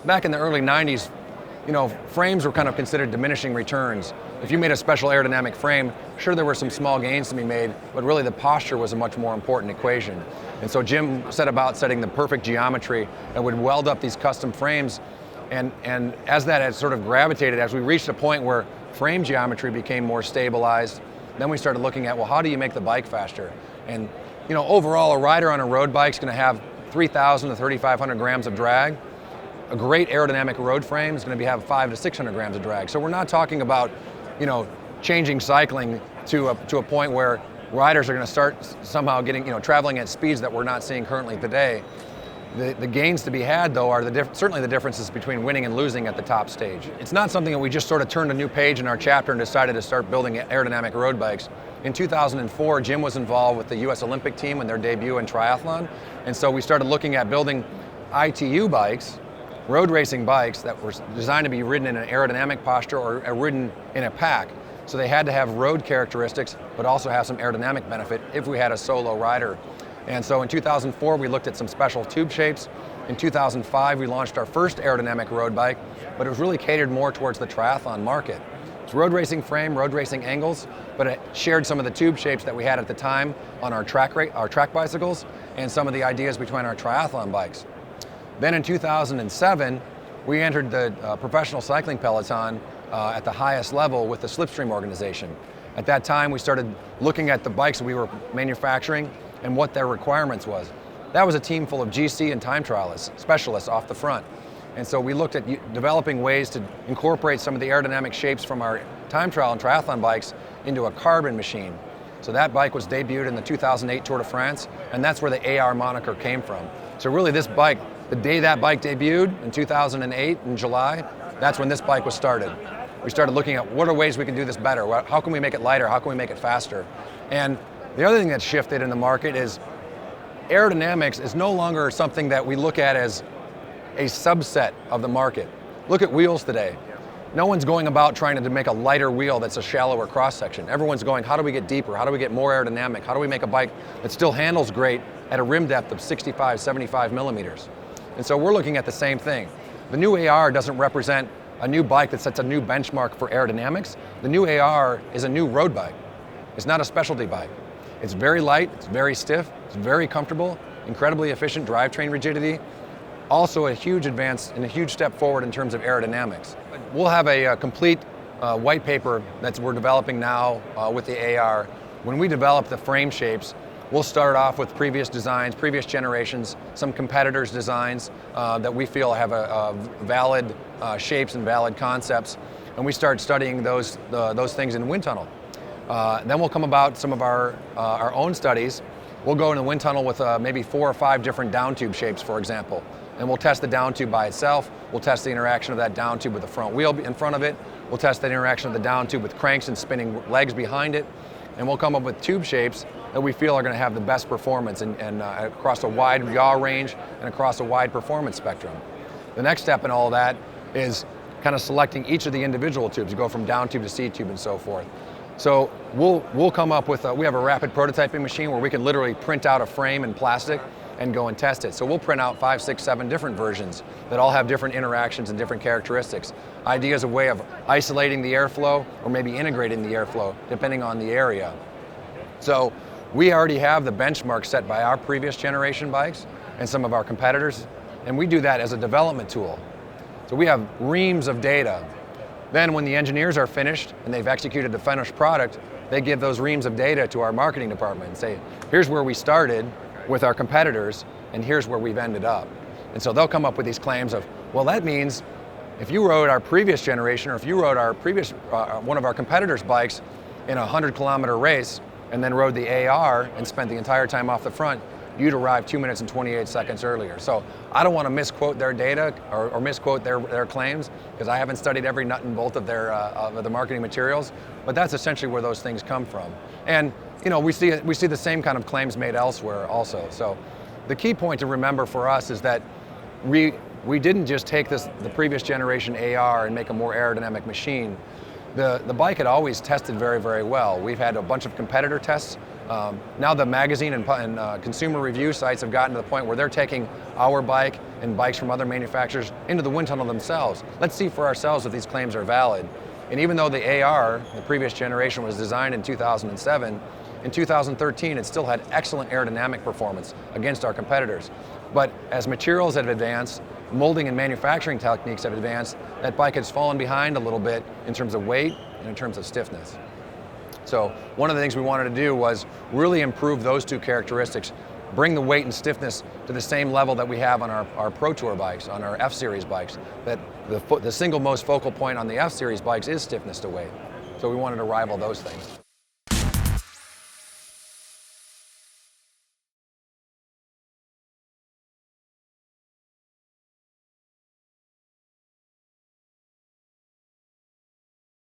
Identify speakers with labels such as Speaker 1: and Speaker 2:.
Speaker 1: back in the early 90s, frames were kind of considered diminishing returns. If you made a special aerodynamic frame, sure there were some small gains to be made, but really the posture was a much more important equation. And so Jim set about setting the perfect geometry and would weld up these custom frames. And as that has sort of gravitated, as we reached a point where frame geometry became more stabilized, then we started looking at, well, how do you make the bike faster? And overall, a rider on a road bike is going to have 3,000 to 3,500 grams of drag. A great aerodynamic road frame is going to have 500 to 600 grams of drag. So we're not talking about, changing cycling to a point where riders are going to start somehow getting, traveling at speeds that we're not seeing currently today. The gains to be had, though, are certainly the differences between winning and losing at the top stage. It's not something that we just sort of turned a new page in our chapter and decided to start building aerodynamic road bikes. In 2004, Jim was involved with the US Olympic team in their debut in triathlon, and so we started looking at building ITU bikes, road racing bikes that were designed to be ridden in an aerodynamic posture or ridden in a pack. So they had to have road characteristics, but also have some aerodynamic benefit if we had a solo rider. And so in 2004, we looked at some special tube shapes. In 2005, we launched our first aerodynamic road bike, but it was really catered more towards the triathlon market. It's road racing frame, road racing angles, but it shared some of the tube shapes that we had at the time on our track bicycles and some of the ideas between our triathlon bikes. Then in 2007, we entered the professional cycling peloton at the highest level with the Slipstream organization. At that time, we started looking at the bikes we were manufacturing and what their requirements was. That was a team full of GC and time trialists, specialists off the front. And so we looked at developing ways to incorporate some of the aerodynamic shapes from our time trial and triathlon bikes into a carbon machine. So that bike was debuted in the 2008 Tour de France, and that's where the AR moniker came from. So really this bike, the day that bike debuted in 2008 in July, that's when this bike was started. We started looking at what are ways we can do this better? How can we make it lighter? How can we make it faster? And the other thing that's shifted in the market is aerodynamics is no longer something that we look at as a subset of the market. Look at wheels today. No one's going about trying to make a lighter wheel that's a shallower cross section. Everyone's going, how do we get deeper? How do we get more aerodynamic? How do we make a bike that still handles great at a rim depth of 65, 75 millimeters? And so we're looking at the same thing. The new AR doesn't represent a new bike that sets a new benchmark for aerodynamics. The new AR is a new road bike. It's not a specialty bike. It's very light, it's very stiff, it's very comfortable, incredibly efficient drivetrain rigidity. Also a huge advance and a huge step forward in terms of aerodynamics. We'll have a complete white paper that we're developing now with the AR. When we develop the frame shapes, we'll start off with previous designs, previous generations, some competitors' designs that we feel have a valid shapes and valid concepts, and we start studying those things in the wind tunnel. Then we'll come about some of our own studies. We'll go in the wind tunnel with maybe 4 or 5 different down tube shapes, for example, and we'll test the down tube by itself. We'll test the interaction of that down tube with the front wheel in front of it. We'll test the interaction of the down tube with cranks and spinning legs behind it, and we'll come up with tube shapes that we feel are going to have the best performance and across a wide yaw range and across a wide performance spectrum. The next step in all of that is kind of selecting each of the individual tubes, go from down tube to C tube and so forth. So we'll come up with, we have a rapid prototyping machine where we can literally print out a frame in plastic and go and test it. So we'll print out 5, 6, 7 different versions that all have different interactions and different characteristics. Ideas a way of isolating the airflow or maybe integrating the airflow depending on the area. So we already have the benchmark set by our previous generation bikes and some of our competitors, and we do that as a development tool. So we have reams of data. Then when the engineers are finished and they've executed the finished product, they give those reams of data to our marketing department and say, here's where we started with our competitors and here's where we've ended up. And so they'll come up with these claims of, well, that means if you rode our previous generation or if you rode our previous, one of our competitors' bikes in a 100-kilometer race and then rode the AR and spent the entire time off the front, you'd arrive 2 minutes and 28 seconds earlier. So I don't want to misquote their data or misquote their claims because I haven't studied every nut and bolt of the marketing materials, but that's essentially where those things come from. And we see the same kind of claims made elsewhere also. So the key point to remember for us is that we didn't just take the previous generation AR and make a more aerodynamic machine. The bike had always tested very, very well. We've had a bunch of competitor tests. Now the magazine and consumer review sites have gotten to the point where they're taking our bike and bikes from other manufacturers into the wind tunnel themselves. Let's see for ourselves if these claims are valid. And even though the AR, the previous generation, was designed in 2007, in 2013 it still had excellent aerodynamic performance against our competitors. But as materials have advanced, molding and manufacturing techniques have advanced, that bike has fallen behind a little bit in terms of weight and in terms of stiffness. So one of the things we wanted to do was really improve those two characteristics, bring the weight and stiffness to the same level that we have on our Pro Tour bikes, on our F-Series bikes, that the single most focal point on the F-Series bikes is stiffness to weight. So we wanted to rival those things.